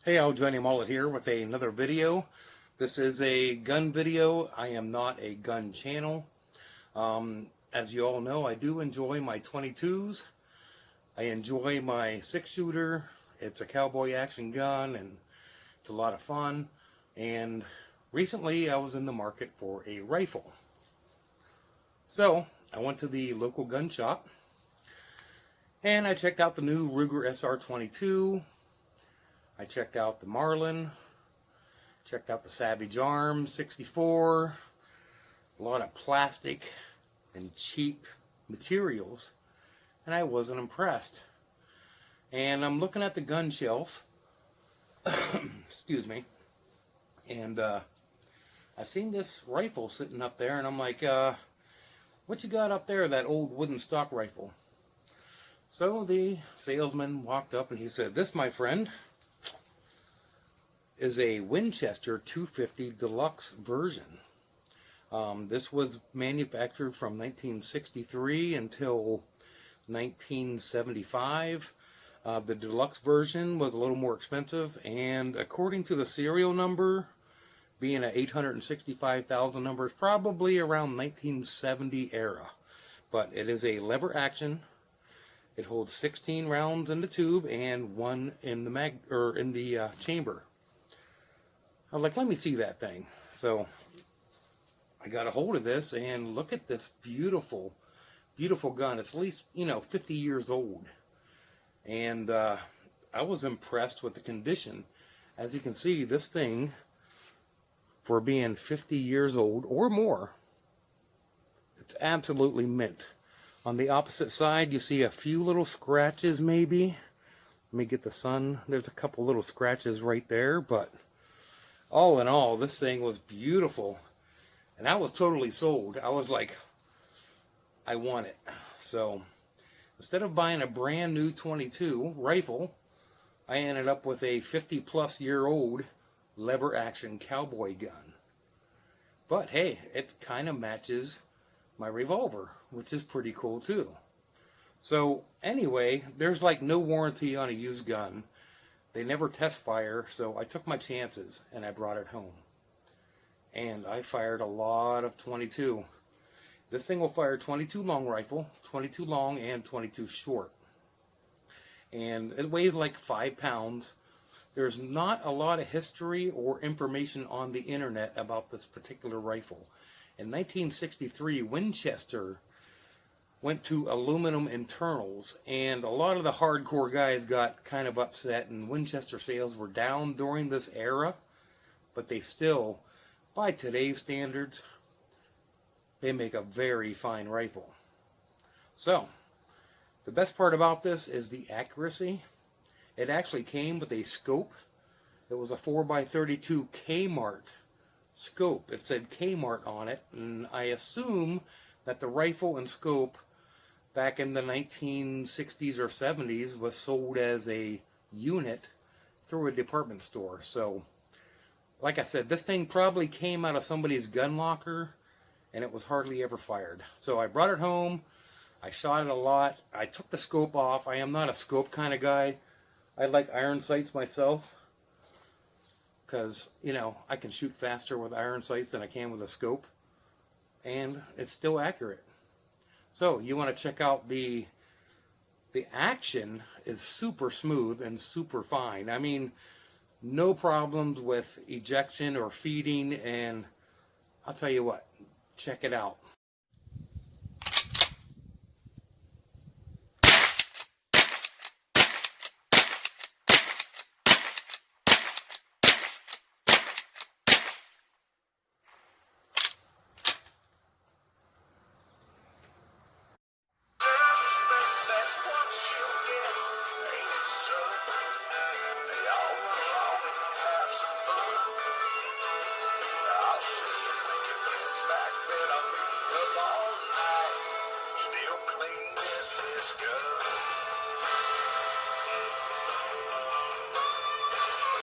Hey, Johnny Mullet here with another video. This is a gun video. I am not a gun channel. As you all know, I do enjoy my 22s. I enjoy my 6-shooter. It's a cowboy action gun and it's a lot of fun. And recently I was in the market for a rifle. So I went to the local gun shop and I checked out the new Ruger SR22. I checked out the Marlin, checked out the Savage Arms 64, a lot of plastic and cheap materials, and I wasn't impressed. And I'm looking at the gun shelf, excuse me, and I've seen this rifle sitting up there, and I'm like, what you got up there, that old wooden stock rifle? So the salesman walked up and he said, this, my friend, is a Winchester 250 deluxe version. This was manufactured from 1963 until 1975. The deluxe version was a little more expensive, and according to the serial number, being an 865,000 number, is probably around 1970 era. But it is a lever action. It holds 16 rounds in the tube and 1 in the chamber. I was like, let me see that thing. So I got a hold of this, and look at this beautiful, beautiful gun. It's at least, 50 years old. And I was impressed with the condition. As you can see, this thing, for being 50 years old or more, it's absolutely mint. On the opposite side, you see a few little scratches maybe. Let me get the sun. There's a couple little scratches right there, but all in all, this thing was beautiful, and I was totally sold. I was like, I want it. So instead of buying a brand new 22 rifle, I ended up with a 50-plus-year-old lever action cowboy gun. But hey, it kind of matches my revolver, which is pretty cool too. So anyway, there's like no warranty on a used gun. They never test fire, so I took my chances and I brought it home. And I fired a lot of 22. This thing will fire 22 long rifle, 22 long and 22 short. And it weighs like 5 pounds. There's not a lot of history or information on the internet about this particular rifle. In 1963, Winchester went to aluminum internals, and a lot of the hardcore guys got kind of upset, and Winchester sales were down during this era, but they still, by today's standards, they make a very fine rifle. So the best part about this is the accuracy. It actually came with a scope. It was a 4x32 Kmart scope. It said Kmart on it, and I assume that the rifle and scope back in the 1960s or 70s was sold as a unit through a department store. So like I said, this thing probably came out of somebody's gun locker, and it was hardly ever fired. So I brought it home. I shot it a lot. I took the scope off. I am not a scope kind of guy. I like iron sights myself, because I can shoot faster with iron sights than I can with a scope, and it's still accurate. So you want to check out the action is super smooth and super fine. I mean, no problems with ejection or feeding, and I'll tell you what, check it out.